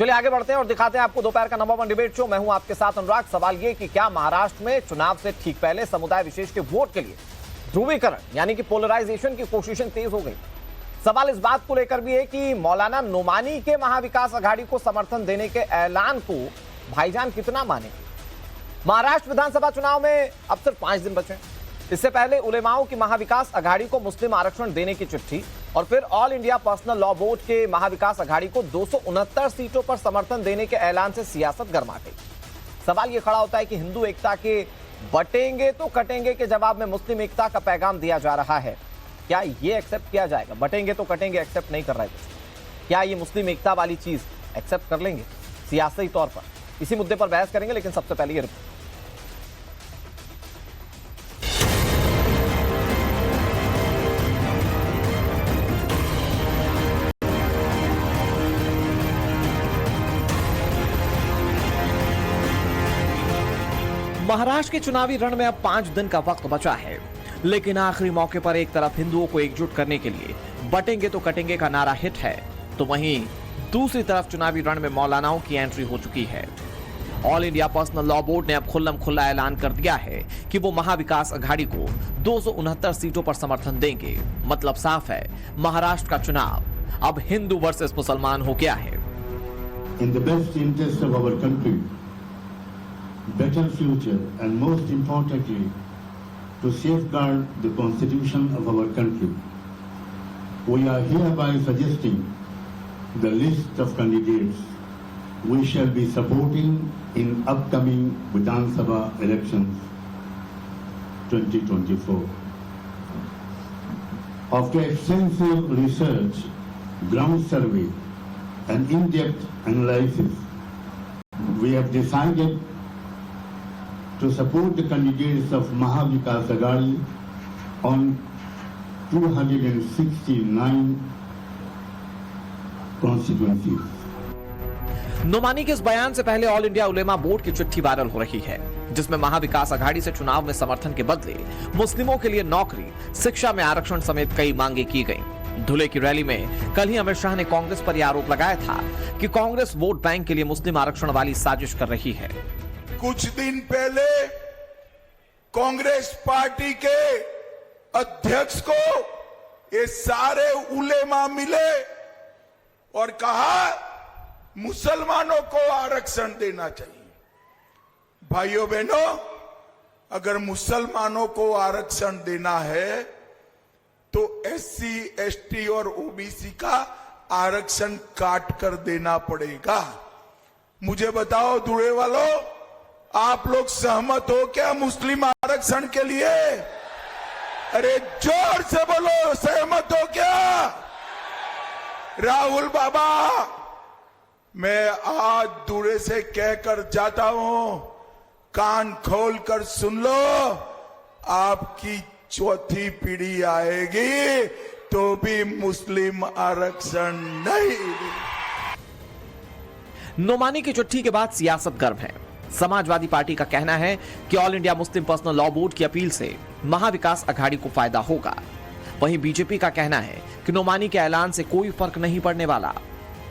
चलिए आगे बढ़ते हैं और दिखाते हैं आपको दोपहर का नंबर 1 डिबेट शो। मैं हूं आपके साथ अनुराग। सवाल ये कि क्या महाराष्ट्र में चुनाव से ठीक पहले समुदाय विशेष के वोट के लिए ध्रुवीकरण यानी कि पोलराइजेशन की कोशिशें तेज हो गई। सवाल इस बात को लेकर भी है कि मौलाना नोमानी के महाविकास अघाड़ी को समर्थन देने के ऐलान को भाईजान कितना मानेंगे। महाराष्ट्र विधानसभा चुनाव में अब सिर्फ 5 दिन बचे। इससे पहले उलेमाओं की महाविकास अघाड़ी को मुस्लिम आरक्षण देने की चिट्ठी और फिर all India personal law board के महाविकास अघाड़ी को 269 सीटों पर समर्थन देने के ऐलान से सियासत गर्मा गई। सवाल यह खड़ा होता है कि हिंदू एकता के बटेंगे तो कटेंगे के जवाब में मुस्लिम एकता का पैगाम दिया जा रहा है। क्या ये एक्सेप्ट किया जाएगा? बटेंगे तो कटेंगे एक्सेप्ट नहीं कर रहा है कुछ। क्या ये मुस्लिम एकता वाली चीज एक्सेप्ट कर लेंगे सियासी तौर पर? इसी मुद्दे पर बहस करेंगे, लेकिन सबसे पहले ये रिपोर्ट। महाराष्ट्र के चुनावी रण में अब 5 दिन का वक्त बचा है, लेकिन आखिरी मौके पर एक तरफ हिंदुओं को एकजुट करने के लिए बटेंगे तो कटेंगे का नारा हिट है, तो वहीं दूसरी तरफ चुनावी रण में मौलानाओं की एंट्री हो चुकी है। All India personal law board ने अब खुल्लम खुल्ला ऐलान कर दिया है कि वो महाविकास अघाड़ी को 269 सीटों पर समर्थन देंगे। मतलब साफ है, महाराष्ट्र का चुनाव अब हिंदू वर्सेस मुसलमान हो गया है। In the best interest of our country, better future, and most importantly, to safeguard the constitution of our country, we are hereby suggesting the list of candidates we shall be supporting in upcoming Vidhan Sabha elections 2024. After extensive research, ground survey, and in-depth analysis, we have decided to support the candidates of Mahavikas Aghadi on 269 constituencies. Nomani के इस बयान से पहले all India उलेमा board की चिट्ठी viral हो रही है, जिसमें महाविकास अघाड़ी से चुनाव में समर्थन के बदले मुस्लिमों के लिए नौकरी, शिक्षा में आरक्षण समेत कई मांगे की गई। धुले की रैली में कल ही अमित शाह ने कांग्रेस पर यह आरोप लगाया था कि कांग्रेस वोट बैंक के लिए मुस्लिम आरक्षण वाली साजिश कर रही है। कुछ दिन पहले कांग्रेस पार्टी के अध्यक्ष को ये सारे उलेमा मिले और कहा मुसलमानों को आरक्षण देना चाहिए। भाइयों बहनों, अगर मुसलमानों को आरक्षण देना है तो एससी, एसटी और ओबीसी का आरक्षण काट कर देना पड़ेगा। मुझे बताओ धुले वालों, आप लोग सहमत हो क्या मुस्लिम आरक्षण के लिए? अरे जोर से बोलो, सहमत हो क्या? राहुल बाबा, मैं आज दूरे से कहकर जाता हूं, कान खोल कर सुन लो, आपकी चौथी पीढ़ी आएगी तो भी मुस्लिम आरक्षण नहीं। नोमानी की चिट्ठी के बाद सियासत गर्म है। समाजवादी पार्टी का कहना है कि all India Muslim personal law board की अपील से महाविकास अघाड़ी को फायदा होगा। वहीं बीजेपी का कहना है कि नोमानी के ऐलान से कोई फर्क नहीं पड़ने वाला।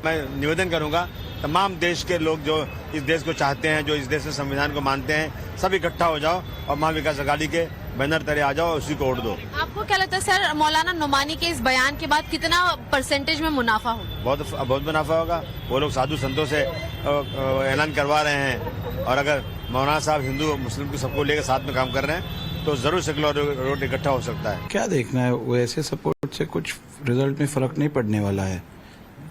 मैं निवेदन करूंगा, तमाम देश के लोग जो इस देश को चाहते हैं, जो इस देश के संविधान को मानते हैं, सब इकट्ठा हो जाओ और महाविकास अघाड़ी के बैनर तले आ जाओ, उसी को वोट दो। आपको क्या लगता है सर, मौलाना नोमानी के इस बयान के बाद कितना परसेंटेज में मुनाफा होगा? बहुत मुनाफा होगा। वो लोग साधु संतों से ऐलान करवा रहे हैं, और अगर मौलाना साहब हिंदू मुस्लिम को सबको लेकर साथ में काम कर रहे हैं तो जरूर सेकुलर वोट इकट्ठा हो सकता है। क्या देखना है, वो ऐसे सपोर्ट से कुछ रिजल्ट में फर्क नहीं पड़ने वाला है।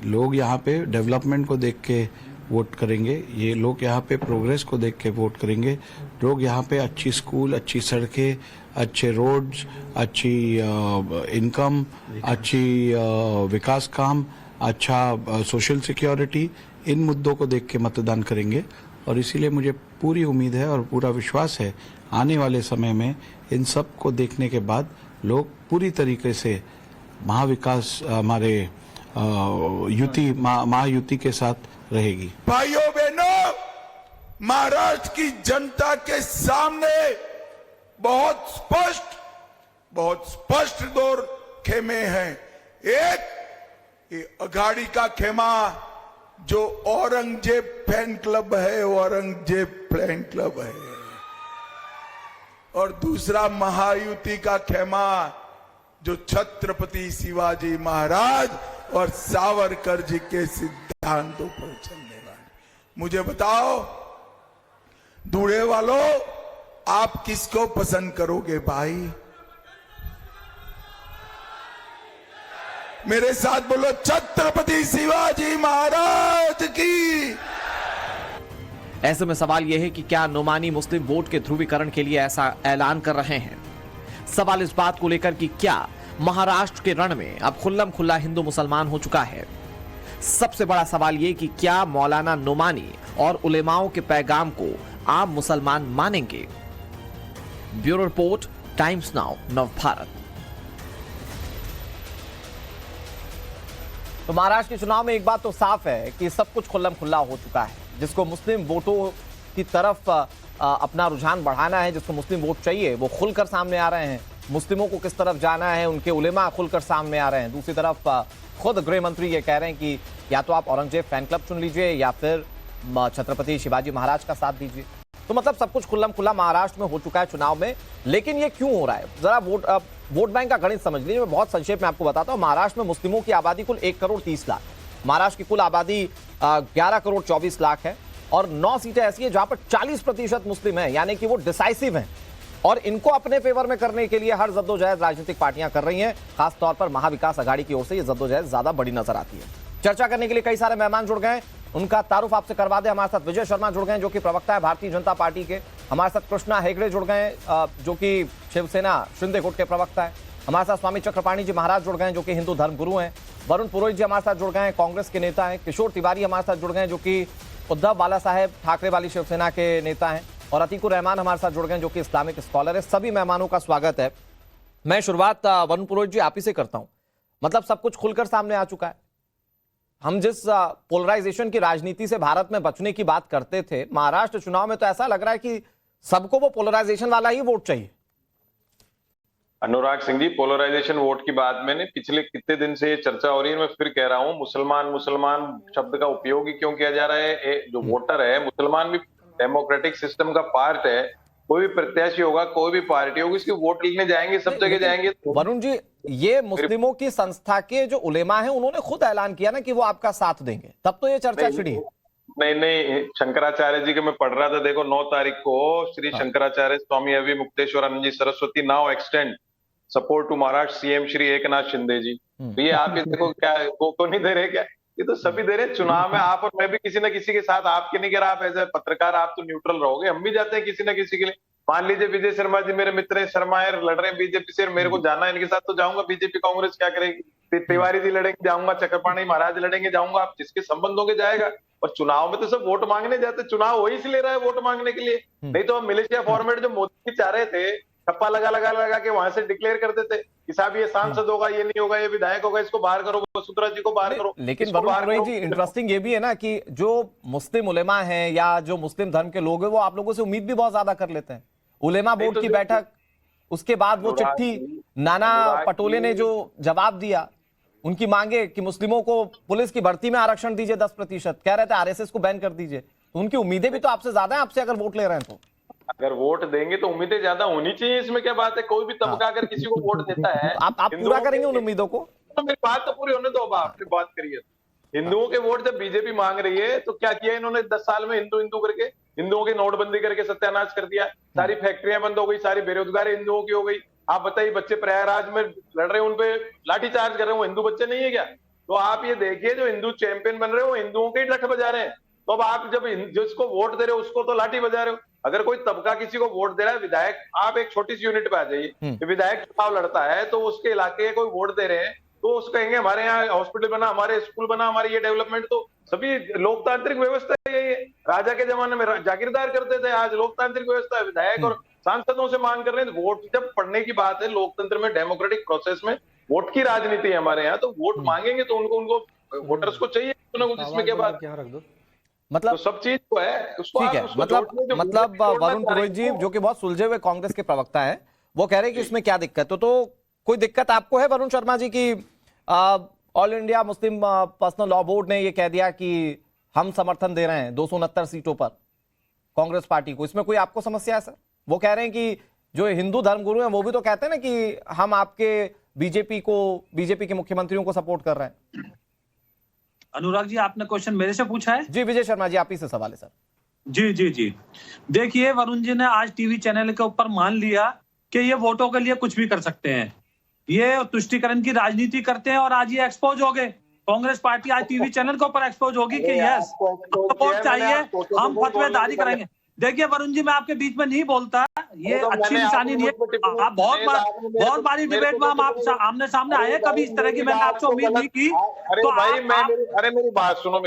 लोग यहाँ पे डेवलपमेंट को देख के वोट करेंगे, ये लोग यहाँ पे प्रोग्रेस को देख के वोट करेंगे। लोग यहाँ पे अच्छी स्कूल, अच्छी सड़कें, अच्छे रोड्स, अच्छी इनकम, अच्छी विकास काम, अच्छा सोशल सिक्योरिटी, इन मुद्दों को देख के मतदान करेंगे। और इसीलिए मुझे पूरी उम्मीद है और पूरा विश्वास है, आने वाले समय में इन सब को देखने के बाद लोग पूरी तरीके से महाविकास हमारे युति महायुति के साथ रहेगी। भाइयों बहनों, महाराष्ट्र की जनता के सामने बहुत स्पष्ट दो खेमे हैं। एक, ये अघाड़ी का खेमा जो औरंगजेब फैन क्लब है, औरंगजेब फैन क्लब है, और दूसरा महायुति का खेमा जो छत्रपति शिवाजी महाराज और सावरकर जी के सिद्धांतों पर चलने वाले। मुझे बताओ दूल्हे वालों, आप किसको पसंद करोगे भाई? मेरे साथ बोलो, छत्रपति शिवाजी महाराज की। ऐसे में सवाल यह है कि क्या नोमानी मुस्लिम वोट के ध्रुवीकरण के लिए ऐसा ऐलान कर रहे हैं? सवाल इस बात को लेकर कि क्या महाराष्ट्र के रण में अब खुल्लम खुल्ला हिंदू मुसलमान हो चुका है। सबसे बड़ा सवाल यह कि क्या मौलाना नोमानी और उलेमाओं के पैगाम को आम मुसलमान मानेंगे? Bureau report, times now, Navbharat. तो महाराष्ट्र के चुनाव में एक बात तो साफ है कि सब कुछ खुल्लम खुल्ला हो चुका है। जिसको मुस्लिम वोटों की तरफ अपना रुझान बढ़ाना है, जिसको मुस्लिम वोट चाहिए, वो खुलकर सामने आ रहे हैं। मुस्लिमों को किस तरफ जाना है, उनके उलेमा खुलकर सामने आ रहे हैं। दूसरी तरफ खुद गृह मंत्री ये कह रहे हैं कि या तो आप औरंगजेब फैन क्लब चुन लीजिए या फिर छत्रपति शिवाजी महाराज का साथ दीजिए। तो मतलब सब कुछ खुल्लम खुल्ला महाराष्ट्र में हो चुका है चुनाव में। लेकिन ये क्यों हो रहा है, जरा वोट बैंक का गणित समझ लीजिए। मैं बहुत संक्षेप में आपको बताता हूं। महाराष्ट्र में मुस्लिमों की आबादी कुल 1 करोड़ 30 लाख। महाराष्ट्र की कुल आबादी 11 करोड़ 24 लाख है और 9 सीटें ऐसी है जहां पर 40% मुस्लिम है, यानी कि वो डिसाइसिव हैं और इनको अपने फेवर में करने के लिए हर जद्दोजहद राजनीतिक पार्टियां कर रही हैं। खासतौर पर महाविकास आघाड़ी की ओर से ये जद्दोजहद ज्यादा बड़ी नजर आती है। चर्चा करने के लिए कई सारे मेहमान जुड़ गए, उनका तारुफ आपसे करवा दे। हमारे साथ विजय शर्मा जुड़ गए जो कि प्रवक्ता है भारतीय जनता पार्टी के। हमारे साथ कृष्णा हेगड़े जुड़ गए जो कि शिवसेना शिंदे गुट के प्रवक्ता है। हमारे साथ स्वामी चक्रपाणी जी महाराज जुड़ गए जो कि हिंदू धर्म गुरु हैं। वरुण पुरोहित जी हमारे साथ जुड़ गए, कांग्रेस के नेता हैं। किशोर तिवारी हमारे साथ जुड़ गए जो कि उद्धव बाला साहेब ठाकरे वाली शिवसेना के नेता हैं। और अतीकुर रहमान हमारे साथ जुड़ गए जो कि इस्लामिक स्कॉलर है। सभी मेहमानों का स्वागत है। मैं शुरुआत वरुण पुरोहित जी आप ही से करता हूं। मतलब सब कुछ खुलकर सामने आ चुका है। हम जिस पोलराइजेशन की राजनीति से भारत में बचने की बात करते थे, महाराष्ट्र चुनाव में तो ऐसा लग रहा है कि सबको वो पोलराइजेशन वाला ही वोट चाहिए। अनुराग सिंह जी, पोलराइजेशन वोट की बात मैंने पिछले कितने दिन से ये चर्चा हो रही है। मैं फिर कह रहा हूं, मुसलमान शब्द का उपयोग ही क्यों किया जा रहा है? जो वोटर है, मुसलमान भी डेमोक्रेटिक सिस्टम का पार्ट है। कोई भी प्रत्याशी होगा, कोई भी पार्टी होगी, इसके वोट लेने जाएंगे, सब जगह जाएंगे। वरुण जी, ये मुस्लिमों की संस्था के जो उलेमा हैं उन्होंने खुद ऐलान किया ना कि वो आपका साथ देंगे, तब तो ये चर्चा छिड़ी है। नहीं, शंकराचार्य जी के मैं पढ़ रहा था। देखो 9 तारीख को Shri Shankaracharya Swami Avimukteshwaranand ji Saraswati now extend support to Maharashtra CM Shri Eknath Shinde ji. तो ये आप ये देखो, क्या वो नहीं दे रहे क्या? ये तो सभी दे रहे। चुनाव में आप और मैं भी किसी न किसी के साथ, आपके नहीं कह रहा, आप एज ए पत्रकार आप तो न्यूट्रल रहोगे, हम भी जाते हैं किसी न किसी के लिए। मान लीजिए विजय शर्मा जी मेरे मित्र हैं, शर्मा लड़ रहे हैं बीजेपी से, मेरे को जाना है इनके साथ तो जाऊंगा। बीजेपी कांग्रेस क्या करेगी? तिवारी जी लड़ेंगे, जाऊंगा। चक्रपाणी महाराज लड़ेंगे, जाऊंगा। आप जिसके संबंध होंगे जाएगा। और चुनाव में तो सब वोट मांगने जाते, चुनाव वही से ले रहा है वोट मांगने के लिए। नहीं तो हम मलेशिया फॉर्मेट जो मोदी चाह रहे थे, ठप्पा लगा के वहां से डिक्लेयर कर देते कि साहब ये सांसद होगा, ये नहीं होगा, ये विधायक होगा, इसको बाहर करो, वसुंधरा जी को बाहर करो। लेकिन वरुण जी, इंटरेस्टिंग ये भी है ना कि जो मुस्लिम उलेमा हैं या जो मुस्लिम धर्म के लोग हैं वो आप लोगों से उम्मीद भी बहुत ज्यादा कर लेते हैं। उलेमा बोर्ड की बैठक, उसके बाद वो चिट्ठी नाना पटोले ने जो जवाब दिया, उनकी मांगे कि मुस्लिमों को पुलिस की भर्ती में आरक्षण दीजिए 10%, कह रहे थे आरएसएस को बैन कर दीजिए। तो उनकी उम्मीदें भी तो आपसे ज्यादा है, आपसे अगर वोट ले रहे हैं तो। अगर वोट देंगे तो उम्मीदें ज्यादा होनी चाहिए, इसमें क्या बात है? कोई भी तबका अगर किसी को वोट देता है, आप पूरा करेंगे उन उम्मीदों को? तो मेरी बात तो पूरी होने दो। अब आपने बात करिए, हिंदुओं के वोट जब बीजेपी मांग रही है तो क्या किया इन्होंने 10 साल में? हिंदू करके हिंदुओं की नोटबंदी करके सत्यानाश कर दिया। सारी फैक्ट्रियां बंद हो गई, सारी बेरोजगारी हिंदुओं की हो गई। आप बताइए, बच्चे प्रयागराज में लड़ रहे हैं, उनपे लाठीचार्ज कर रहे हैं, वो हिंदू बच्चे नहीं है क्या? तो आप ये देखिए, जो हिंदू चैंपियन बन रहे हो हिंदुओं के ही लठ बजा रहे हैं। तो अब आप जब जिसको वोट दे रहे हो उसको तो लाठी बजा रहे हो। अगर कोई तबका किसी को वोट दे रहा है, विधायक, आप एक छोटी सी यूनिट पे आ जाइए, विधायक चुनाव लड़ता है तो उसके इलाके कोई वोट दे रहे हैं तो उसको कहेंगे हमारे यहाँ हॉस्पिटल बना, हमारे स्कूल बना, हमारी ये डेवलपमेंट। तो सभी लोकतांत्रिक व्यवस्था यही है। राजा के जमाने में जागीरदार करते थे, आज लोकतांत्रिक व्यवस्था है, विधायक और सांसदों से मांग कर रहे हैं। वोट जब पढ़ने की बात है, लोकतंत्र में डेमोक्रेटिक प्रोसेस में वोट की राजनीति है हमारे यहाँ, तो वोट मांगेंगे तो उनको वोटर्स को चाहिए कुछ, इसमें क्या बात? मतलब तो सब चीज तो है उसको, ठीक है। मतलब वरुण पुरोहित जी जो कि बहुत सुलझे हुए कांग्रेस के प्रवक्ता हैं, वो कह रहे हैं कि इसमें क्या दिक्कत है। तो कोई दिक्कत आपको है वरुण शर्मा जी की all India Muslim personal law board ने ये कह दिया कि हम समर्थन दे रहे हैं 269 सीटों पर कांग्रेस पार्टी को, इसमें कोई आपको समस्या है सर? वो कह रहे हैं कि जो हिंदू धर्मगुरु हैं वो भी तो कहते हैं ना कि हम आपके बीजेपी के मुख्यमंत्रियों को सपोर्ट कर रहे हैं। अनुराग जी, आपने क्वेश्चन मेरे से पूछा है? जी विजय शर्मा जी, आप ही से सवाल है सर। जी जी जी, देखिए वरुण जी ने आज टीवी चैनल के ऊपर मान लिया कि ये वोटों के लिए कुछ भी कर सकते हैं, ये तुष्टीकरण की राजनीति करते हैं, और आज ये एक्सपोज हो गए। कांग्रेस पार्टी आज टीवी चैनल के ऊपर एक्सपोज होगी कि यस वोट चाहिए, हम फतवेदारी करेंगे। देखिए वरुण जी, मैं आपके बीच में नहीं बोलता, ये अच्छी निशानी नहीं है। आप बहुत बारी डिबेट में हम आप आमने सामने आए, कभी इस तरह की मैंने आपसे उम्मीद नहीं की। तो भाई अरे मेरी बात सुनो,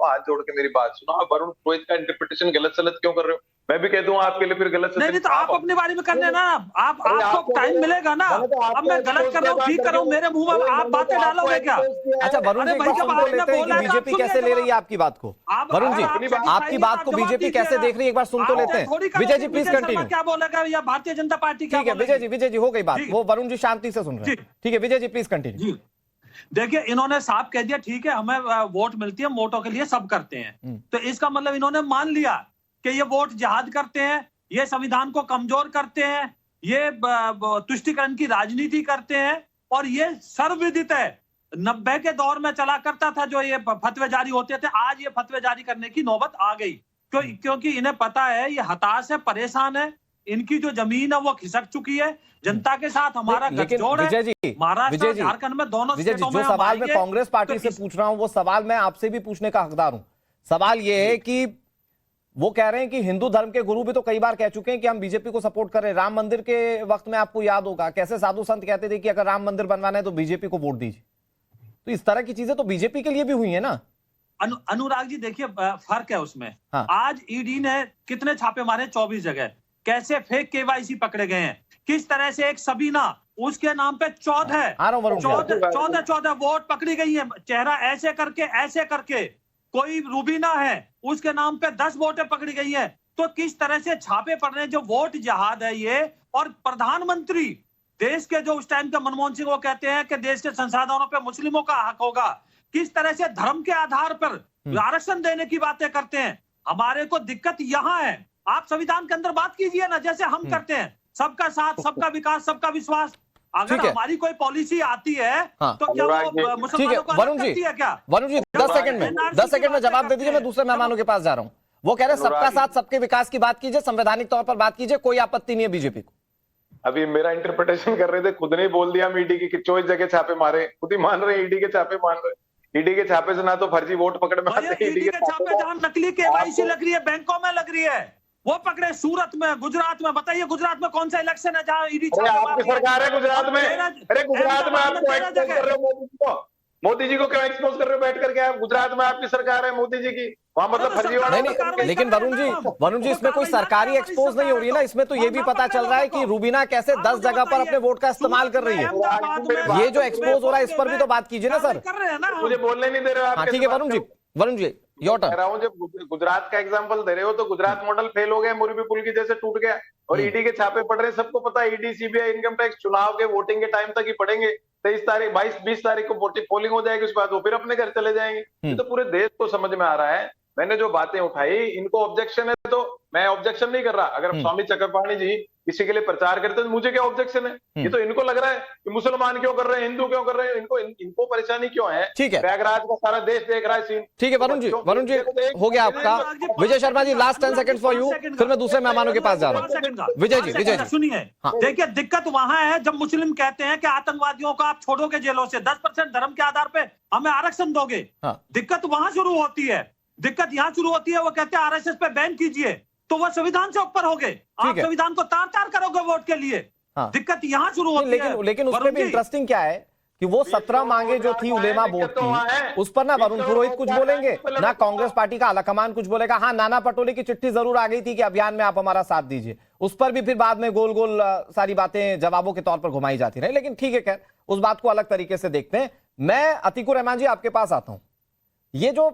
हाथ जोड़ के मेरी बात सुनो। आप वरुण पुरोहित का इंटरप्रिटेशन गलत क्यों कर रहे हो? मैं भी कह दूं आपके लिए फिर गलत नहीं, तो आप अपनी बारी में करने ना, आपको टाइम मिलेगा ना। अब मैं गलत कर रहा हूँ, ठीक कर रहा हूँ, मेरे मुंह में आप बातें डालोगे क्या? अच्छा वरुण जी, एक बात सुन तो लेते हैं कि बीजेपी कैसे ले रही है आपकी बात को। वरुण जी, आपकी बात को बीजेपी कैसे देख रही है, एक बार सुन तो लेते हैं। Vijay ji please continue. क्या बोलेगा या भारतीय जनता पार्टी क्या? ठीक है विजय जी हो गई बात, वो वरुण जी शांति से सुन रहे हैं। ठीक है विजय जी प्लीज कंटिन्यू। देखिए इन्होंने साफ कह दिया, ठीक है हमें वोट मिलती है, वोटों के लिए सब करते हैं, तो इसका मतलब इन्होंने मान लिया कि ये वोट जिहाद करते हैं, ये संविधान को कमजोर करते हैं, ये तुष्टीकरण की राजनीति करते हैं, और ये सर्वविदित है। 90 के दौर में चला करता था जो ये फतवे जारी होते थे, आज ये फतवे जारी करने की नौबत आ गई, क्योंकि इन्हें पता है ये हताश है, परेशान है, इनकी जो जमीन है वो खिसक चुकी है, जनता के साथ हमारा गठजोड़ है। महाराष्ट्र झारखंड में दोनों स्टेटों में जो सवाल मैं कांग्रेस पार्टी से पूछ रहा हूं वो सवाल मैं आपसे भी पूछने का हकदार हूं। सवाल ये है कि वो कह रहे हैं कि हिंदू धर्म के गुरु भी तो कई बार कह चुके हैं कि हम बीजेपी को सपोर्ट कर रहे हैं। राम मंदिर के वक्त में आपको याद होगा कैसे साधु संत कहते थे कि अगर राम मंदिर बनवाना है तो बीजेपी को वोट दीजिए। तो इस तरह की चीजें तो बीजेपी के लिए भी हुई है ना। अनुराग जी देखिए फर्क है उसमें। हाँ। आज ईडी ने कितने छापे मारे? 24 जगह। कैसे फेक केवाईसी पकड़े गए हैं, किस तरह से एक सबीना उसके नाम पे 14 वोट पकड़ी गई है, चेहरा ऐसे करके कोई रूबीना है उसके नाम पे 10 वोटें पकड़ी गई है। तो किस तरह से छापे पड़ रहे हैं, जो वोट जिहाद है ये। और प्रधानमंत्री देश के जो उस टाइम के मनमोहन सिंह वो कहते हैं कि देश के संसाधनों पे मुस्लिमों का हक होगा, किस तरह से धर्म के आधार पर आरक्षण देने की बातें करते हैं। हमारे को दिक्कत यहाँ है, आप संविधान के अंदर बात कीजिए ना, जैसे हम करते हैं, सबका साथ, सबका विकास, सबका विश्वास। अगर हमारी कोई पॉलिसी आती है तो क्या वो मुसलमानों को अलग करती है क्या? वरुण जी 10 सेकंड में जवाब दे दीजिए, मैं दूसरे मेहमानों के पास जा रहा हूं। वो कह रहे हैं सबका साथ सबके विकास की बात कीजिए, संवैधानिक तौर पर बात कीजिए, कोई आपत्ति नहीं है बीजेपी को। अभी मेरा इंटरप्रिटेशन कर रहे थे, खुद ने बोल दिया ईडी की 24 जगह छापे मारे, खुद ही मान रहे ईडी के छापे मान रहे। ईडी के छापे से ना तो फर्जी वोट पकड़ में आते, ईडी के छापे जहां नकली केवाईसी लग रही है, बैंकों में लग रही है, वो पकड़े। सूरत में, गुजरात में, बताइए गुजरात में कौन सा इलेक्शन है जहां ईडी आपकी सरकार है गुजरात में? अरे गुजरात में आपको एक्सपोज कर रहे हो मोदी जी को क्यों एक्सपोज कर रहे हो बैठ करके? आप गुजरात में आपकी सरकार है मोदी जी की, वहां मतलब फर्जीवाड़ा। नहीं, लेकिन वरुण जी इसमें कोई सरकारी एक्सपोज नहीं हो रही है ना, इसमें तो ये भी पता चल रहा है कि रूबीना कैसे 10 जगह पर अपने वोट का इस्तेमाल कर रही है। ये जो एक्सपोज हो रहा है इस पर भी तो बात कीजिए ना सर। मुझे बोलने नहीं दे रहे हो आप। ठीक है वरुण जी योर टर्न। कह रहा हूँ जब गुजरात का एग्जांपल दे रहे हो तो गुजरात मॉडल फेल हो गया, मुरबी पुल की जैसे टूट गया, और ईडी के छापे पड़ रहे हैं। सबको पता है ईडी, सीबीआई, इनकम टैक्स चुनाव के वोटिंग के टाइम तक ही पड़ेंगे। 23 तारीख 22-20 तारीख को पोलिंग हो जाएगी, उसके बाद वो फिर अपने घर चले जाएंगे। ये तो पूरे देश को समझ में आ रहा है। मैंने जो बातें उठाई, इनको ऑब्जेक्शन है तो मैं ऑब्जेक्शन नहीं कर रहा। अगर स्वामी चक्रपाणी जी किसी के लिए प्रचार करते तो मुझे क्या ऑब्जेक्शन है? ये तो इनको लग रहा है कि मुसलमान क्यों कर रहे हैं, हिंदू क्यों कर रहे हैं, इनको परेशानी क्यों है? ठीक है, प्रयागराज का सारा देश देख रहा है सीन। ठीक है वरुण जी हो गया आपका। Vijay Sharma ji last 10 second for you, फिर मैं दूसरे मेहमानों के पास जा रहा हूँ। विजय जी सुनिए, देखिए दिक्कत वहां है जब मुस्लिम कहते हैं कि आतंकवादियों को आप छोड़ोगे जेलों से, 10% धर्म के आधार पे हमें आरक्षण दोगे। दिक्कत वहां शुरू होती है, दिक्कत यहाँ शुरू होती है। वो कहते हैं आरएसएस पे बैन कीजिए, तो वो संविधान से ऊपर हो गए, आप संविधान को तार-तार करोगे वोट के लिए। दिक्कत यहाँ शुरू होती है। लेकिन उसमें भी इंटरेस्टिंग क्या है कि वो 17 मांगे जो थी उलेमा बोर्ड की, उस पर ना वरुण पुरोहित कुछ बोलेंगे, ना कांग्रेस पार्टी का आलाकमान कुछ बोलेगा। हाँ, नाना पटोले की चिट्ठी जरूर आ गई थी कि अभियान में आप हमारा साथ दीजिए, उस पर भी फिर बाद में गोल गोल सारी बातें जवाबों के तौर पर घुमाई जाती रही। लेकिन ठीक है, खैर उस बात को अलग तरीके से देखते हैं। मैं अतीकुर रहमान जी आपके पास आता हूं। ये जो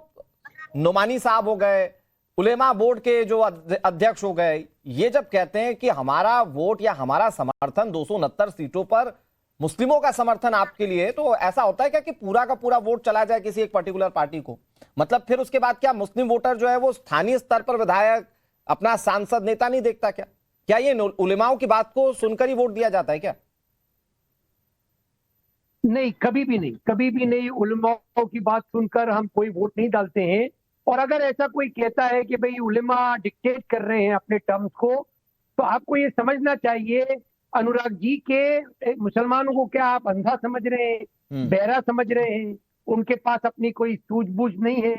नोमानी साहब हो गए, उलेमा बोर्ड के जो अध्यक्ष हो गए, ये जब कहते हैं कि हमारा वोट या हमारा समर्थन 269 सीटों पर मुस्लिमों का समर्थन आपके लिए, तो ऐसा होता है क्या कि पूरा का पूरा वोट चला जाए किसी एक पर्टिकुलर पार्टी को? मतलब फिर उसके बाद क्या मुस्लिम वोटर जो है वो स्थानीय स्तर पर विधायक, अपना सांसद, नेता नहीं देखता क्या? क्या ये उलेमाओं की बात को सुनकर ही वोट दिया जाता है क्या? नहीं, कभी भी नहीं, कभी भी नहीं। उलेमाओं की बात सुनकर हम कोई वोट नहीं डालते हैं। और अगर ऐसा कोई कहता है कि भाई उलेमा डिक्टेट कर रहे हैं अपने टर्म्स को, तो आपको ये समझना चाहिए अनुराग जी के मुसलमानों को क्या आप अंधा समझ रहे हैं, बहरा समझ रहे हैं? उनके पास अपनी कोई सूझबूझ नहीं है।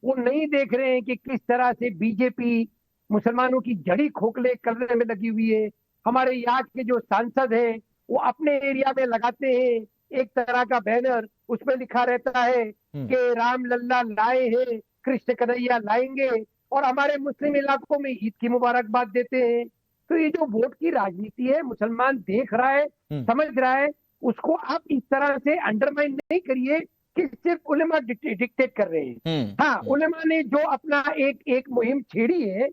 वो नहीं देख रहे हैं कि किस तरह से बीजेपी मुसलमानों की जड़ी खोखले करने में लगी हुई है। हमारे यहाँ के जो सांसद हैं वो अपने एरिया में लगाते हैं एक तरह का बैनर, उसमें लिखा रहता है कि राम लल्ला लाए हैं, कृष्ण कन्हैया लाएंगे, और हमारे मुस्लिम इलाकों में ईद की मुबारकबाद देते हैं। तो ये जो वोट की राजनीति है, मुसलमान देख रहा है, समझ रहा है, उसको आप इस तरह से अंडरमाइन नहीं करिए कि सिर्फ उलेमा डिक्टेट कर रहे हैं। हाँ, उलेमा ने जो अपना एक मुहिम छेड़ी है,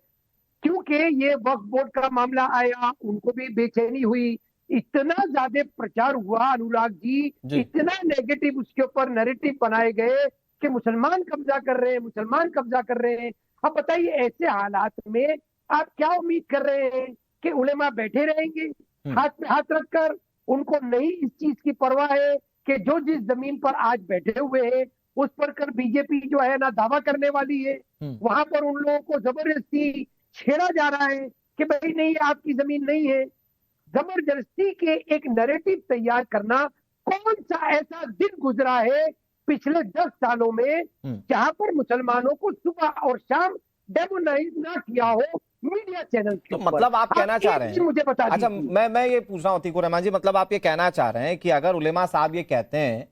क्योंकि ये वक्फ बोर्ड का मामला आया, उनको भी बेचैनी हुई, इतना ज्यादा प्रचार हुआ अनुराग जी, इतना नेगेटिव उसके ऊपर नैरेटिव बनाए गए कि मुसलमान कब्जा कर रहे हैं, मुसलमान कब्जा कर रहे हैं। अब बताइए ऐसे हालात में आप क्या उम्मीद कर रहे हैं कि उलेमा बैठे रहेंगे हाथ पे हाथ रखकर? उनको नहीं इस चीज की परवाह है कि जो जिस जमीन पर आज बैठे हुए हैं उस पर कर बीजेपी जो है ना दावा करने वाली है, वहां पर उन लोगों को जबरदस्ती छेड़ा जा रहा है कि भाई नहीं आपकी जमीन नहीं है। जबरदस्ती के एक नैरेटिव तैयार करना, कौन सा ऐसा दिन गुजरा है पिछले 10 सालों में जहां पर मुसलमानों को सुबह और शाम डेमोनाइज ना किया हो मीडिया चैनल के तो मतलब आप कहना चाह रहे हैं, मुझे बता अच्छा मैं ये पूछ रहा हूं अतीकुर रहमान जी, मतलब आप ये कहना चाह रहे हैं कि अगर उलेमा साहब ये कहते हैं,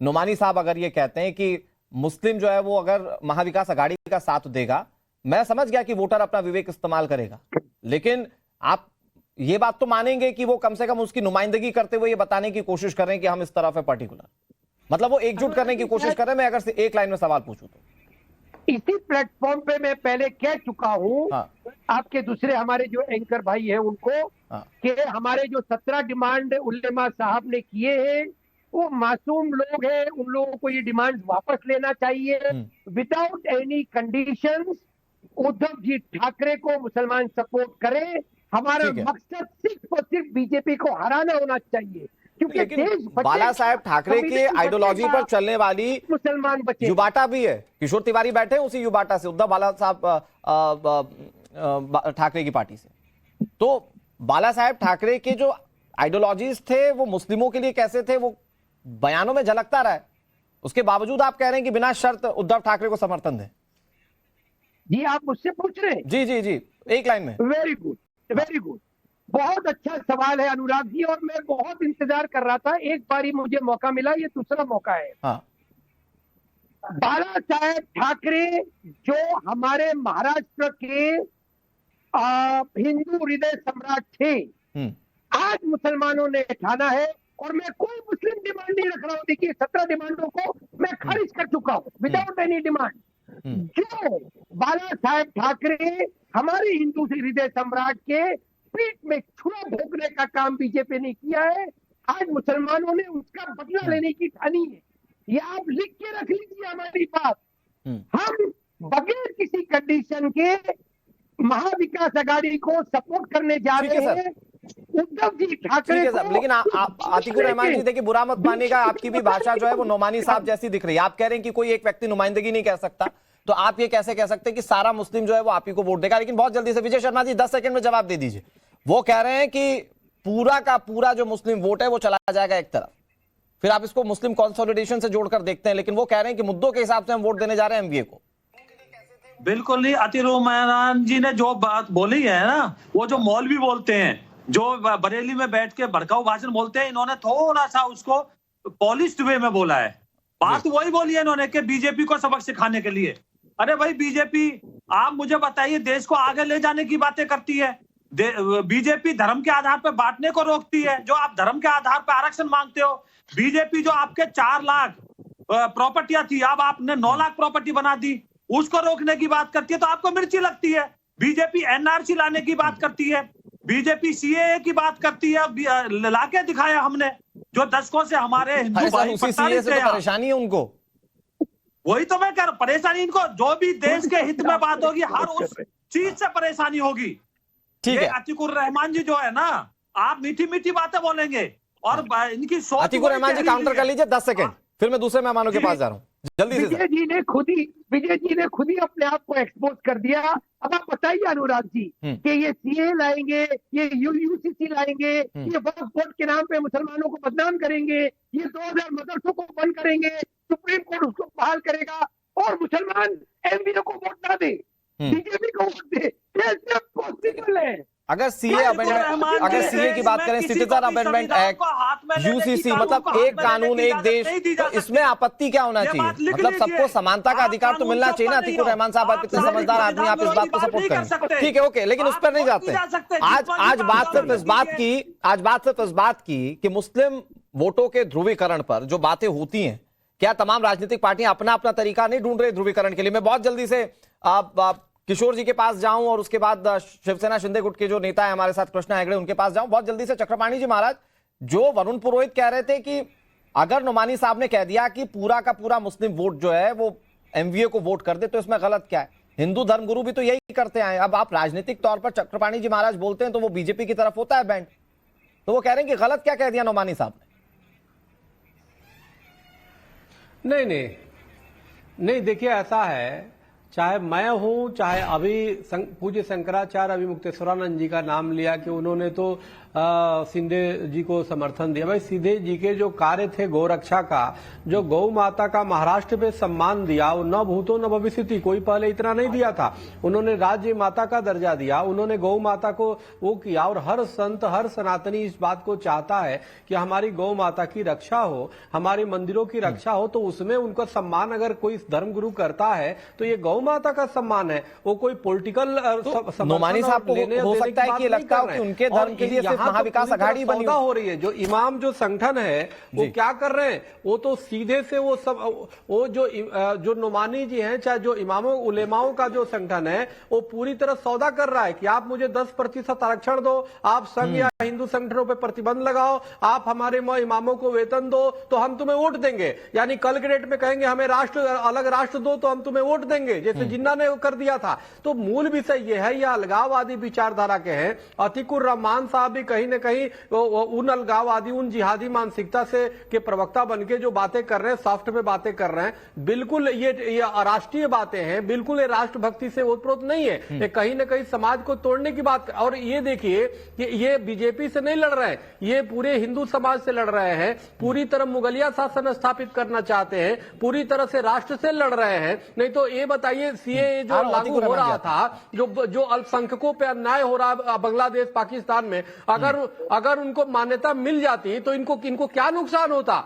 नुमानी साहब अगर ये कहते हैं कि मुस्लिम जो है वो अगर महाविकास अघाड़ी का साथ देगा, मैं समझ गया कि वोटर अपना विवेक इस्तेमाल करेगा, लेकिन आप ये बात तो मानेंगे कि वो कम से कम उसकी नुमाइंदगी करते हुए ये बताने की कोशिश कर रहे हैं कि हम इस तरफ है पर्टिकुलर, मतलब वो एकजुट करने की कोशिश कर रहे हैं। मैं अगर एक लाइन में सवाल पूछूं तो इसी प्लेटफॉर्म पे मैं पहले कह चुका हूं, आपके दूसरे हमारे जो एंकर भाई हैं उनको, कि हमारे जो 17 डिमांड उलेमा साहब ने किए हैं वो मासूम लोग हैं, उन लोगों को ये डिमांड वापस लेना चाहिए without any conditions. Uddhav ji Thackeray को मुसलमान सपोर्ट करें, हमारा मकसद सिर्फ और सिर्फ बीजेपी को हराना होना चाहिए, क्योंकि देश बाला साहेब ठाकरे के आइडियोलॉजी पर चलने वाली मुसलमान बचे। युवाटा भी है, किशोर तिवारी बैठे हैं उसी युवाटा से, उद्धव बाला साहब ठाकरे की पार्टी से। तो बाला साहेब ठाकरे के जो आइडियोलॉजीज थे वो मुस्लिमों के लिए कैसे थे वो बयानों में झलकता रहा है, उसके बावजूद आप कह रहे हैं कि बिना शर्त उद्धव ठाकरे को समर्थन दें। जी आप मुझसे पूछ रहे हैं? जी जी जी, एक लाइन में। वेरी गुड, वेरी गुड, बहुत अच्छा सवाल है अनुराग जी, और मैं बहुत इंतजार कर रहा था, एक बारी मुझे मौका मिला, ये दूसरा मौका है। बाला साहेब ठाकरे जो हमारे महाराष्ट्र के हिंदू हृदय सम्राट थे, आज मुसलमानों ने ठाना है, और मैं कोई मुस्लिम डिमांड नहीं रख रहा हूं। देखिए 17 डिमांडों को मैं खारिज कर चुका हूं विदाउट एनी डिमांड। जो बाला साहेब ठाकरे हमारे हिंदू हृदय सम्राट के पीठ में छुरा भोंकने का काम बीजेपी ने किया है, आज मुसलमानों ने उसका बदला लेने की ठानी है। ये आप लिख के रख लीजिए हमारी बात। हम बगैर किसी कंडीशन के महाविकास अघाड़ी को सपोर्ट करने जा रहे हैं, उद्धव जी ठाकरे को। लेकिन आतिकुर रहमान जी देखिए, बुरा मत मानिएगा, आपकी भी भाषा जो है वो नोमानी साहब जैसी दिख रही है। आप कह रहे हैं कि कोई एक व्यक्ति नुमाइंदगी नहीं कह सकता, तो आप ये कैसे कह सकते हैं कि सारा मुस्लिम जो है वो आप ही को वोट देगा? लेकिन बहुत जल्दी से विजय शर्मा जी 10 सेकंड में जवाब दे दीजिए। वो कह रहे हैं कि पूरा का पूरा जो मुस्लिम वोट है वो चला जाएगा एक तरफ, फिर आप इसको मुस्लिम कंसोलिडेशन से जोड़कर देखते हैं, लेकिन वो कह रहे हैं कि मुद्दों के हिसाब से हम वोट देने जा रहे हैं एमवीए को। बिल्कुल नहीं, अतीकुर जी ने जो बात बोली है ना, वो जो मौलवी बोलते हैं, जो बरेली में बैठ के भड़काऊ भाषण बोलते हैं, इन्होंने थोड़ा सा उसको पॉलिश्ड वे में बोला है। बात वही बोली है इन्होंने कि बीजेपी को सबक सिखाने के लिए। अरे भाई बीजेपी, आप मुझे बताइए, देश को आगे ले जाने की बातें करती है। बीजेपी धर्म के आधार पर बांटने को रोकती है, जो आप धर्म के आधार पर आरक्षण मांगते हो। बीजेपी जो आपके 4 लाख प्रॉपर्टियां थी, अब आपने 9 लाख प्रॉपर्टी बना दी, उसको रोकने की बात करती है तो आपको मिर्ची लगती है। बीजेपी एनआरसी लाने की बात करती है, बीजेपी सीएए की बात करती है, लाके दिखाया हमने। जो दशकों से हमारे हिंदू अरे सर, भाई उसी पता सीए नहीं से तो क्या। परेशानी है उनको। वही तो मैं कह रहा हूं, परेशानी इनको जो भी देश के हित में बात होगी हर उस चीज से परेशानी होगी। ठीक ये है, अतीकुर रहमान जी जो है ना, आप मीठी मीठी बातें बोलेंगे और इनकी सोच अतीकुर बड़ी रहमान जी गहरी काउंटर हुई कर है। लीजिए 10 सेकंड, फिर मैं दूसरे मेहमानों के पास जा रहा हूँ जल्दी से सर। विजय जी ने खुद ही अपने आप को एक्सपोज कर दिया। अब आप बताइए अनुराग जी कि ये सीए लाएंगे, ये यूसीसी लाएंगे, ये वक्फ बोर्ड के नाम पे मुसलमानों को बदनाम करेंगे, ये 2000 मदरसों को बंद करेंगे, सुप्रीम कोर्ट उसको बहाल करेगा और मुसलमान एमवीओ को वोट ना दे, बीजेपी को वोट दे। कैसे पॉसिबल है? अगर सीए अमेंडमेंट, अगर सीए की बात करें, सिटीजन अमेंडमेंट एक्ट, यूसीसी, मतलब एक कानून एक देश, तो इसमें आपत्ति क्या होना चाहिए? मतलब सबको समानता का अधिकार तो मिलना चाहिए ना। अतीकुर रहमान साहब, आप इतने समझदार आदमी, आप इस बात को सपोर्ट करें, ठीक है, ओके, लेकिन उस पर नहीं जाते। आज बात सिर्फ इस बात की कि मुस्लिम वोटों के ध्रुवीकरण पर जो बातें होती हैं, क्या तमाम राजनीतिक पार्टियां अपना अपना तरीका नहीं ढूंढ रही ध्रुवीकरण के लिए? मैं बहुत जल्दी से किशोर जी के पास जाऊं और उसके बाद शिवसेना शिंदे गुट के जो नेता है हमारे साथ कृष्णा हेगड़े, उनके पास जाऊं बहुत जल्दी से। चक्रपाणी जी महाराज, जो वरुण पुरोहित कह रहे थे कि अगर नुमानी साहब ने कह दिया कि पूरा का पूरा मुस्लिम वोट जो है वो एमवीए को वोट कर दे, तो इसमें गलत क्या है? हिंदू धर्मगुरु भी तो यही करते आए। अब आप राजनीतिक तौर पर चक्रपाणी जी महाराज बोलते हैं तो वो बीजेपी की तरफ होता है बैंड, तो वो कह रहे हैं कि गलत क्या कह दिया नुमानी साहब ने? नहीं, देखिए ऐसा है, चाहे मैं हूं, चाहे अभी पूज्य शंकराचार्य अभी मुक्तेश्वरानंद जी का नाम लिया कि उन्होंने तो सिंधे जी को समर्थन दिया। भाई सिंधे जी के जो कार्य थे गौरक्षा का, जो गौ माता का महाराष्ट्र पे सम्मान दिया, वो न भूतो न भविष्यति, कोई पहले इतना नहीं दिया था। उन्होंने राज्य माता का दर्जा दिया, उन्होंने गौ माता को वो किया। और हर संत, हर सनातनी इस बात को चाहता है कि हमारी गौ माता की रक्षा हो, हमारे मंदिरों की रक्षा हो, तो उसमें उनका सम्मान अगर कोई धर्मगुरु करता है तो ये गौ माता का सम्मान है, वो कोई पॉलिटिकल नुमानी साहब को हो सकता है कि लगता हो कि उनके धर्म के लिए सिर्फ महाविकास अघाड़ी बनी हो रही है। जो इमाम जो संगठन है वो क्या कर रहे हैं, वो तो सीधे से वो सब, वो जो नुमानी जी हैं, चाहे जो इमामों उलेमाओं का जो संगठन है, वो पूरी तरह सौदा कर रहा है कि आप मुझे 10% आरक्षण दो, आप संघ या हिंदू संगठनों पर प्रतिबंध लगाओ, आप हमारे इमामों को वेतन दो तो हम तुम्हें वोट देंगे। यानी कल के डेट में कहेंगे हमें अलग राष्ट्र दो तो हम तुम्हें वोट देंगे, जैसे जिन्ना ने कर दिया था। तो मूल विषय यह है, यह अलगाववादी विचारधारा के हैं। अतीकुर रहमान साहब भी कहीं न कहीं उन अलगाववादी, उन जिहादी मानसिकता से के प्रवक्ता बनके जो बातें कर रहे हैं, सॉफ्ट में बातें कर रहे हैं, बिल्कुल ये राष्ट्रीय बातें हैं, बिल्कुल ये राष्ट्रभक्ति से ओतप्रोत नहीं है। ये कहीं न कहीं समाज को तोड़ने की बात। और ये देखिए कि ये बीजेपी से नहीं लड़ रहे हैं, ये पूरे हिंदू समाज से लड़ रहे हैं, पूरी तरह मुगलिया शासन स्थापित करना चाहते हैं, पूरी तरह से राष्ट्र से लड़ रहे हैं। नहीं तो ये बताइए, सीए जो लागू हो रहा था, जो अल्पसंख्यकों पे अन्याय हो रहा बांग्लादेश पाकिस्तान में, अगर उनको मान्यता मिल जाती तो इनको क्या नुकसान होता?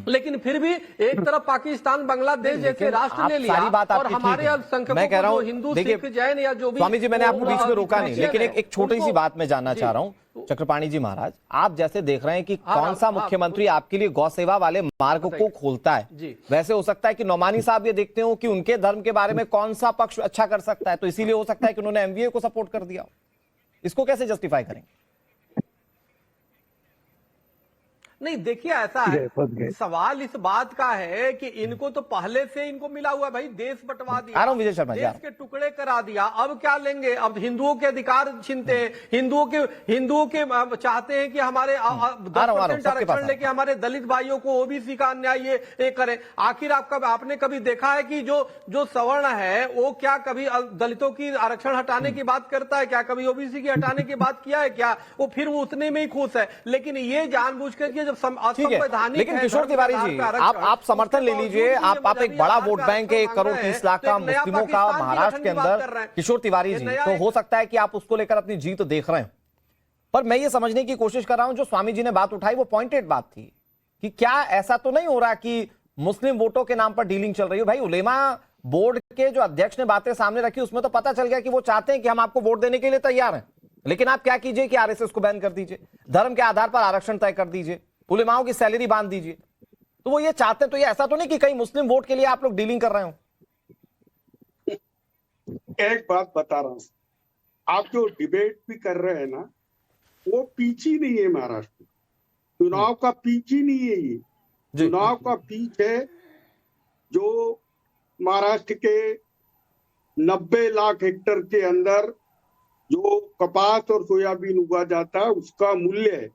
लेकिन फिर भी एक तरफ पाकिस्तान बांग्लादेश जैसे राष्ट्र ले लिया और हमारे अल्पसंख्यकों को जो हिंदू सिख जैन या जो भी, स्वामी जी मैंने आपको बीच में रोका नहीं, लेकिन एक छोटी सी बात मैं जानना चाह रहा हूं। चक्रपाणी जी महाराज, आप जैसे देख रहे हैं कि कौन सा मुख्यमंत्री आपके लिए गौ सेवा वाले मार्ग को खोलता है, वैसे हो सकता है कि नुमानी साहब ये देखते हो कि उनके धर्म के बारे में कौन सा पक्ष अच्छा कर सकता है, तो इसीलिए हो सकता है कि उन्होंने एमवीए को सपोर्ट कर दिया। इसको कैसे जस्टिफाई करेंगे? नहीं, देखिए ऐसा है, सवाल इस बात का है कि इनको तो पहले से इनको मिला हुआ है, भाई देश बटवा दिया, विजय शर्मा देश के टुकड़े करा दिया, अब क्या लेंगे? अब हिंदुओं के अधिकार छीनते हैं, हिंदुओं के चाहते हैं कि हमारे 10% आरक्षण लेके हमारे दलित भाइयों को ओबीसी का अन्याय ये करें। आखिर आपने कभी देखा है कि जो सवर्ण है वो क्या कभी दलितों की आरक्षण हटाने की बात करता है क्या? कभी ओबीसी की हटाने की बात किया है क्या? वो फिर वो उतने में ही खुश है। लेकिन ये जानबूझ कर ठीक है, लेकिन किशोर तिवारी जी, आप समर्थन ले लीजिए, आप एक बड़ा वोट बैंक है, 1 करोड़ 30 लाख का मुस्लिमों का महाराष्ट्र के अंदर। किशोर तिवारी जी, तो हो सकता है कि आप उसको लेकर अपनी जीत देख रहे हैं, पर मैं ये समझने की कोशिश कर रहा हूं, जो स्वामी जी ने बात उठाई वो पॉइंटेड बात थी कि क्या ऐसा तो नहीं हो रहा कि मुस्लिम वोटों के नाम पर डीलिंग चल रही है? भाई उलेमा बोर्ड के जो अध्यक्ष ने बातें सामने रखी, उसमें तो पता चल गया कि वो चाहते हैं कि हम आपको वोट देने के लिए तैयार हैं, लेकिन आप क्या कीजिए कि आरएसएस को बैन कर दीजिए, धर्म के आधार पर आरक्षण तय कर दीजिए, उलेमाओं की सैलरी बांध दीजिए। तो वो ये चाहते हैं, तो ये ऐसा तो नहीं कि कहीं मुस्लिम वोट के लिए आप लोग डीलिंग कर रहे हो? एक बात बता रहा हूं, आप जो डिबेट भी कर रहे हैं ना, वो पीछी नहीं है महाराष्ट्र। जो चुनाव का पिच ही नहीं है ये। चुनाव का पिच है जो महाराष्ट्र के 90 लाख हेक्टेयर के अंदर जो कपास और सोयाबीन उगा जाता है उसका मूल्य है।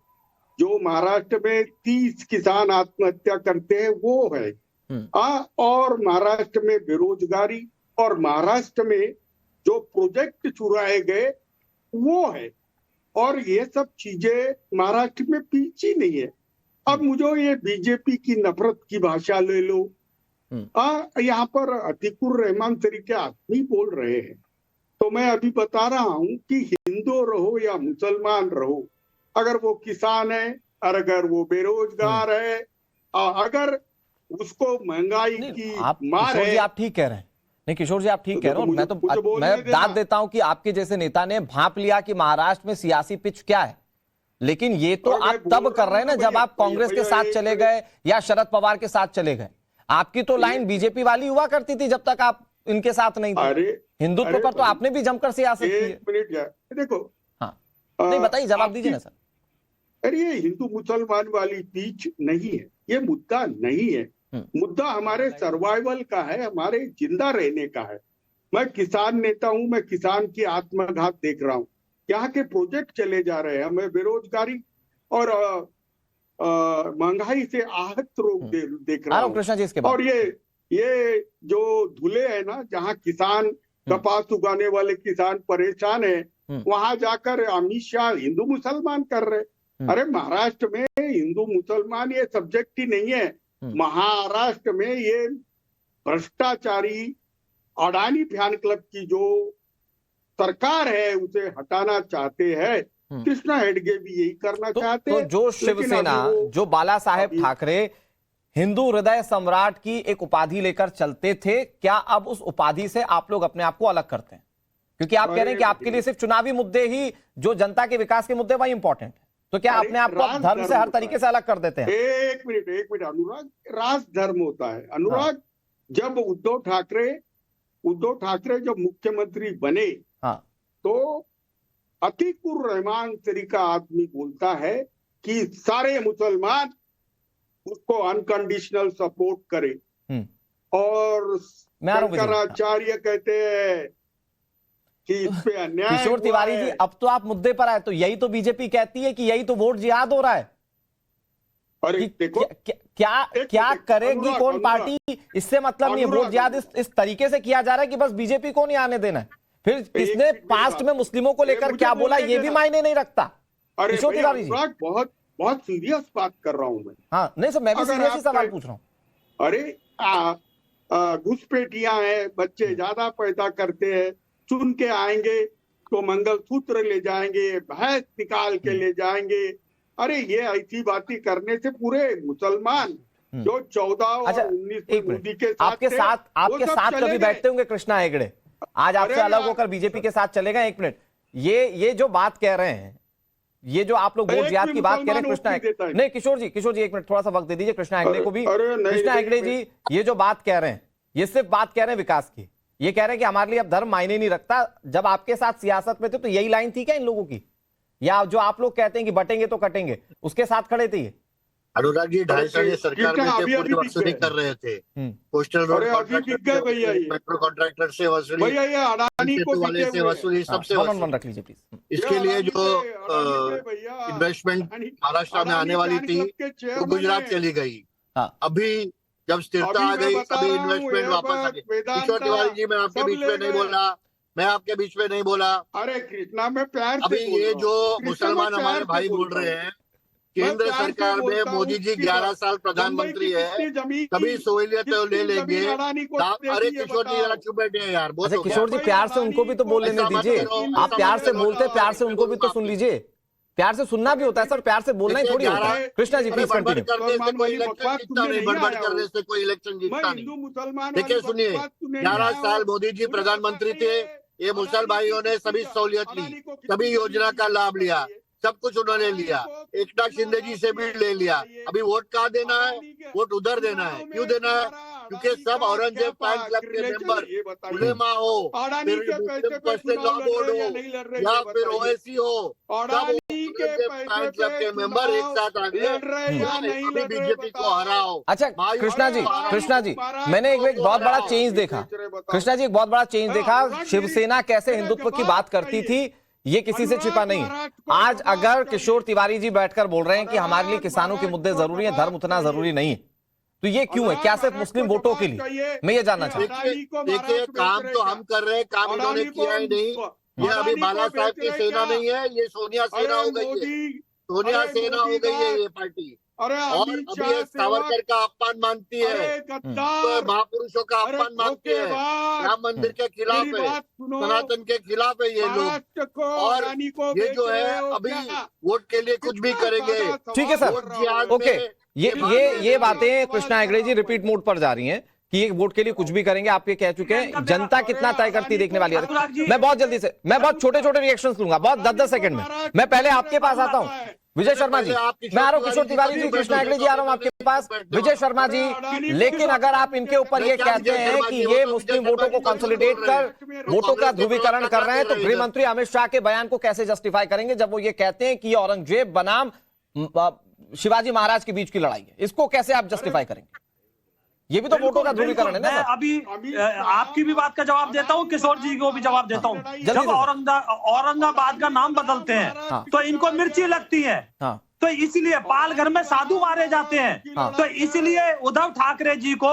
जो महाराष्ट्र में 30 किसान आत्महत्या करते हैं वो है। और महाराष्ट्र में बेरोजगारी और महाराष्ट्र में जो प्रोजेक्ट चुराए गए वो है। और ये सब चीजें महाराष्ट्र में पीछे नहीं है। अब मुझे ये बीजेपी की नफरत की भाषा ले लो। यहाँ पर अतीकुर रहमान तरीके आदमी बोल रहे हैं, तो मैं अभी बता रहा हूँ कि हिंदू रहो या मुसलमान रहो, अगर वो किसान है और अगर वो बेरोजगार है, अगर उसको महंगाई की मार है। आप ठीक कह रहे हैं। नहीं किशोर जी आप ठीक कह रहे हो। मैं दाद देता हूं कि आपके जैसे नेता ने भांप लिया कि महाराष्ट्र में सियासी पिच क्या है, लेकिन ये तो आप तब कर रहे हैं ना जब आप कांग्रेस के साथ चले गए या शरद पवार के साथ चले गए। आपकी तो लाइन बीजेपी वाली हुआ करती थी जब तक आप इनके साथ नहीं थे। हिंदुत्व पर तो आपने भी जमकर सियासत की है। देखो हाँ नहीं बताइए, जवाब दीजिए ना सर। अरे ये हिंदू मुसलमान वाली पिच नहीं है, ये मुद्दा नहीं है। मुद्दा हमारे सर्वाइवल का है, हमारे जिंदा रहने का है। मैं किसान नेता हूं, मैं किसान की आत्मघात देख रहा हूं। यहाँ के प्रोजेक्ट चले जा रहे हैं, हमें बेरोजगारी और महंगाई से आहत लोग देख रहा हूं। कृष्णा जी इसके बाद। और ये जो धुले है ना, जहाँ किसान कपास उगाने वाले किसान परेशान है, वहां जाकर अमित शाह हिंदू मुसलमान कर रहे। अरे महाराष्ट्र में हिंदू मुसलमान ये सब्जेक्ट ही नहीं है। महाराष्ट्र में ये भ्रष्टाचारी अडानी फैन क्लब की जो सरकार है उसे हटाना चाहते हैं। कृष्णा हेडगे भी यही करना चाहते हैं। तो जो शिवसेना, जो बाला साहेब ठाकरे हिंदू हृदय सम्राट की एक उपाधि लेकर चलते थे, क्या अब उस उपाधि से आप लोग अपने आप को अलग करते हैं? क्योंकि आप कह रहे हैं कि आपके लिए सिर्फ चुनावी मुद्दे ही, जो जनता के विकास के मुद्दे वही इंपॉर्टेंट है, तो क्या अपने आप को धर्म से हर तरीके से अलग कर देते हैं? एक मिनट अनुराग, राज धर्म होता है अनुराग। जब उद्धव ठाकरे जब मुख्यमंत्री बने, तो अतीकुर रहमान तरीका आदमी बोलता है कि सारे मुसलमान उसको अनकंडीशनल सपोर्ट करे। और शंकराचार्य कहते हैं कि इस पे अन्याय। किशोर तिवारी जी अब तो आप मुद्दे पर आए, तो यही तो बीजेपी कहती है कि यही तो वोट जिहाद हो रहा है। अरे देखो क्या करेगी कौन पार्टी, इससे मतलब नहीं है। वोट जिहाद इस तरीके से किया जा रहा है कि बस बीजेपी को नहीं आने देना है। फिर किसने पास्ट में मुस्लिमों को लेकर क्या बोला ये भी मायने नहीं रखता। किशोर तिवारी जी बहुत सीरियस बात कर रहा हूं मैं। हाँ नहीं सर, मैं भी सीरियस ही सवाल पूछ रहा हूँ। अरे घुसपैठियां हैं, बच्चे ज्यादा पैदा करते हैं, चुन के आएंगे तो मंगलसूत्र ले जाएंगे, भैंस निकाल के ले जाएंगे। अरे ये ऐसी बातें करने से पूरे मुसलमान जो 14 और 19 मोदी के साथ आपके साथ कभी बैठते होंगे कृष्णा हेगड़े, आज आपसे अलग होकर बीजेपी के साथ चले गए। एक मिनट, ये जो बात कह रहे हैं, ये जो आप लोग वोट जिहाद की बात कह रहे हैं कृष्णा हेगड़े, नहीं किशोर जी एक मिनट थोड़ा सा वक्त दे दीजिए कृष्णा हेगड़े को भी। कृष्णा हेगड़े जी ये जो बात कह रहे हैं, ये सिर्फ बात कह रहे हैं विकास की। ये कह रहे हैं कि हमारे लिए अब धर्म मायने नहीं रखता। जब आपके साथ सियासत में थे तो यही लाइन थी क्या इन लोगों की, या जो आप लोग कहते हैं कि बटेंगे तो कटेंगे उसके साथ खड़े थे? अनुराग जी 2.5 साल सरकार में थे, पूरी वसूली कर रहे थे। पोस्टल रोड मेट्रो कॉन्ट्रैक्टर से वसूली, वाले से वसूली, सबसे रख लीजिए प्लीज। इसके लिए जो इन्वेस्टमेंट महाराष्ट्र में आने वाली थी वो गुजरात चली गई। अभी जब स्थिरता आ गई तभी इन्वेस्टमेंट वापस आ गई। किशोर तिवारी जी मैं आपके बीच में नहीं बोला, अरे कृष्णा में प्यार अभी ये जो मुसलमान हमारे भाई बोल रहे हैं, केंद्र सरकार में मोदी जी 11 साल प्रधानमंत्री है, तभी सहूलियत ले लेंगे। अरे किशोर जी जरा चुप बैठे हैं यार। अच्छा किशोर जी प्यार से उनको भी तो बोल लेने दीजिए। आप प्यार से बोलते, प्यार से उनको भी तो सुन लीजिए। प्यार से सुनना भी होता है सर, प्यार से बोलना ही थोड़ी होता है। Krishna ji please continue. बड़बड़ करने से कोई इलेक्शन जीतता नहीं। देखिए सुनिए, 11 साल मोदी जी प्रधानमंत्री थे, ये मुसलमान भाइयों ने सभी सहूलियत ली, सभी योजना का लाभ लिया, सब कुछ उन्होंने लिया। एकनाथ शिंदे जी से भी ले लिया। अभी वोट कहाँ देना है? वोट उधर देना है। क्यों देना है? क्योंकि सब औरंगजेब फैन क्लब के मेंबर, उलेमा हो, फिर मुस्लिम पर्सनल लॉ बोर्ड हो या फिर ओएसी हो, सब फैन क्लब के मेंबर एक साथ आ गए, बीजेपी को हराओ। अच्छा कृष्णा जी मैंने एक बहुत बड़ा चेंज देखा, कृष्णा जी एक बहुत बड़ा चेंज देखा। शिवसेना कैसे हिंदुत्व की बात करती थी ये किसी से छिपा नहीं है। आज अगर किशोर तिवारी जी बैठकर बोल रहे हैं कि हमारे लिए किसानों के मुद्दे जरूरी हैं, धर्म उतना जरूरी नहीं है, तो ये क्यों है? क्या सिर्फ मुस्लिम वोटों के लिए? मैं ये जानना चाहता हूं। देखिए काम तो हम कर रहे हैं, काम इन्होंने किया ही नहीं। ये अभी बाला साहब की सेना नहीं है, ये सोनिया सेना हो गई है, सोनिया सेना हो गई है ये पार्टी। और अभी ये सावरकर का अपमान मानती है, तो महापुरुषों का अपमान मानती है, राम मंदिर के खिलाफ है, सनातन के खिलाफ है ये लोग। और ये जो है अभी वोट के लिए कुछ भी करेंगे। ठीक है सर, ओके। ये बातें कृष्णा हेगड़े जी रिपीट मोड पर जा रही हैं कि ये वोट के लिए कुछ भी करेंगे। आप ये कह चुके हैं, जनता कितना तय करती देखने वाली है। मैं बहुत जल्दी से, मैं बहुत छोटे छोटे रिएक्शंस लूंगा, बहुत 10-10 सेकंड में। मैं पहले आपके पास आता हूं, विजय शर्मा जी, मैं आ रहा हूं। किशोर तिवारी जी, कृष्णा हेगड़े जी, आ रहा हूं आपके पास। विजय शर्मा जी, लेकिन अगर आप इनके ऊपर ये कहते हैं कि ये मुस्लिम वोटों को कंसोलिडेट कर वोटों का ध्रुवीकरण कर रहे हैं, तो गृह मंत्री अमित शाह के बयान को कैसे जस्टिफाई करेंगे जब वो ये कहते हैं कि औरंगजेब बनाम शिवाजी महाराज के बीच की लड़ाई है? इसको कैसे आप जस्टिफाई करेंगे? ये भी तो वोटों का ध्रुवीकरण है ना। मैं अभी आपकी भी बात का जवाब देता हूँ, किशोर जी को भी जवाब देता हूँ। जब औरंगाबाद का नाम बदलते हैं तो इनको मिर्ची लगती है, तो इसलिए पालघर में साधु मारे जाते हैं। तो इसलिए उद्धव ठाकरे जी को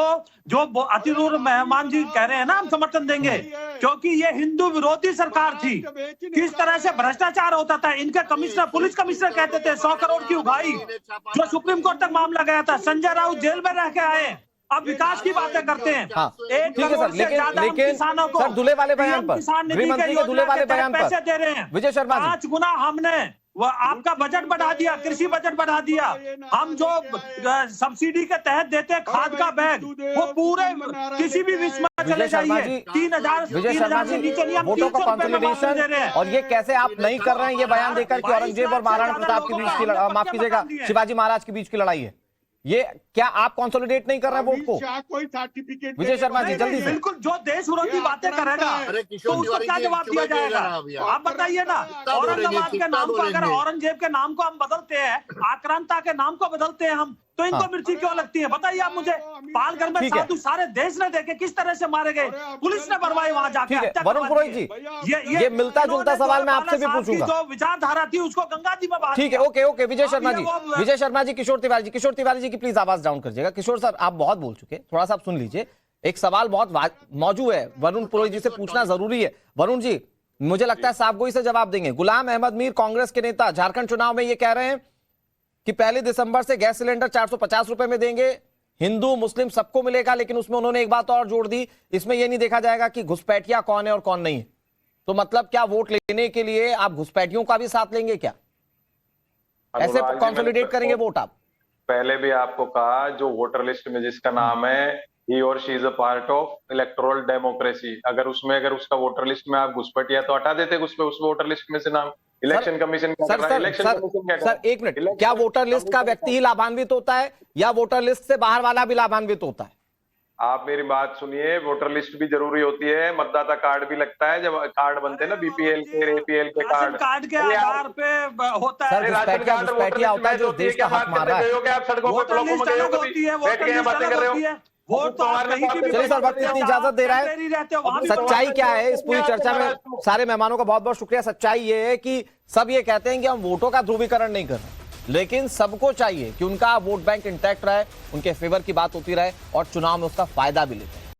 जो अतिरूर मेहमान जी कह रहे हैं ना, हम समर्थन देंगे, क्योंकि ये हिंदू विरोधी सरकार थी। किस तरह से भ्रष्टाचार होता था, इनके कमिश्नर, पुलिस कमिश्नर कहते थे 100 करोड़ की उगाही, जो सुप्रीम कोर्ट तक मामला गया था। संजय राउत जेल में रह के आए, अब विकास की बातें करते हैं। ठीक है सर, लेकिन किसानों को सर दूल्हे वाले बयान पर, गृह मंत्री के दूल्हे वाले बयान पर पैसे दे रहे हैं। विजय शर्मा जी, 5 गुना हमने वो आपका बजट बढ़ा दिया, कृषि बजट बढ़ा दिया। हम जो सब्सिडी के तहत देते हैं खाद का बैग, वो पूरे किसी भी विश्व में चले जाइए 3000 से नीचे नहीं, हम वोटों का 300 रुपए कंसोलिडेशन। दे रहे हैं। और ये कैसे आप नहीं कर रहे हैं ये बयान देकर कि औरंगजेब और महाराणा प्रताप के बीच की, माफ कीजिएगा, शिवाजी महाराज के बीच की लड़ाई है? ये क्या आप कंसोलिडेट नहीं कर रहे हैं वोट को? कोई सर्टिफिकेट विजय शर्मा जी जल्दी से। बिल्कुल, जो देश विरोधी बातें करेगा तो उसको क्या जवाब दिया जाएगा? आप बताइए ना। औरंगाबाद के नाम को, अगर औरंगजेब के नाम को हम बदलते हैं, आक्रांता के नाम को बदलते हैं हम, तो इनको मिर्ची क्यों लगती है? बताइए आप मुझे। पालघर में साधु सारे देश ने देखे किस तरह से मारे गए, पुलिस ने भरवाई वहां जाके। वरुण पुरोहित जी, ये मिलता जुलता सवाल मैं आपसे भी पूछूंगा। जो विचारधारा थी उसको गंगा जी में बहा ठीक है, ओके। विजय शर्मा जी, किशोर तिवारी जी की प्लीज आवाज डाउन कर जाएगा। किशोर सर, आप बहुत बोल चुके, थोड़ा सा आप सुन लीजिए। एक सवाल बहुत मौजूद है, वरुण पुरोहित जी से पूछना जरूरी है। वरुण जी, मुझे लगता है साफगोई से जवाब देंगे। गुलाम अहमद मीर, कांग्रेस के नेता, झारखंड चुनाव में ये कह रहे हैं कि 1 दिसंबर से गैस सिलेंडर 450 रुपए में देंगे, हिंदू मुस्लिम सबको मिलेगा। लेकिन उसमें उन्होंने एक बात और जोड़ दी, इसमें यह नहीं देखा जाएगा कि घुसपैठिया कौन है और कौन नहीं है। तो मतलब क्या वोट लेने के लिए आप घुसपैठियों का भी साथ लेंगे क्या? ऐसे कंसोलिडेट करेंगे वोट आप? पहले भी आपको कहा, जो वोटर लिस्ट में जिसका नाम है, ही और she is a part of electoral democracy. अगर उसका वोटर लिस्ट में आप घुसपैठिया तो हटा देते उस वोटर लिस्ट में से नाम। इलेक्शन कमीशन क्या कर रहा है? इलेक्शन कमीशन क्या कर रहा है? सर एक मिनट, क्या वोटर लिस्ट का व्यक्ति ही लाभान्वित होता है या वोटर लिस्ट से बाहर वाला भी लाभान्वित होता है? आप मेरी बात सुनिए, वोटर लिस्ट भी जरूरी होती है, मतदाता कार्ड भी लगता है। जब कार्ड बनते हैं ना, बीपीएल के, एपीएल के कार्ड के आधार पे होता है। घुसपैठिया होता है जो देश का हक मार रहा है। आप सड़कों पर ब्लॉकों में गए हो, बैठ के बातें कर रहे हो। चलिए सर, वक्त इतनी इजाजत दे रहा है। सच्चाई क्या है इस पूरी चर्चा में? सारे मेहमानों का बहुत बहुत शुक्रिया। सच्चाई ये है कि सब ये कहते हैं कि हम वोटों का ध्रुवीकरण नहीं कर रहे, लेकिन सबको चाहिए कि उनका वोट बैंक इंटैक्ट रहे, उनके फेवर की बात होती रहे और चुनाव में उसका फायदा भी लेते हैं।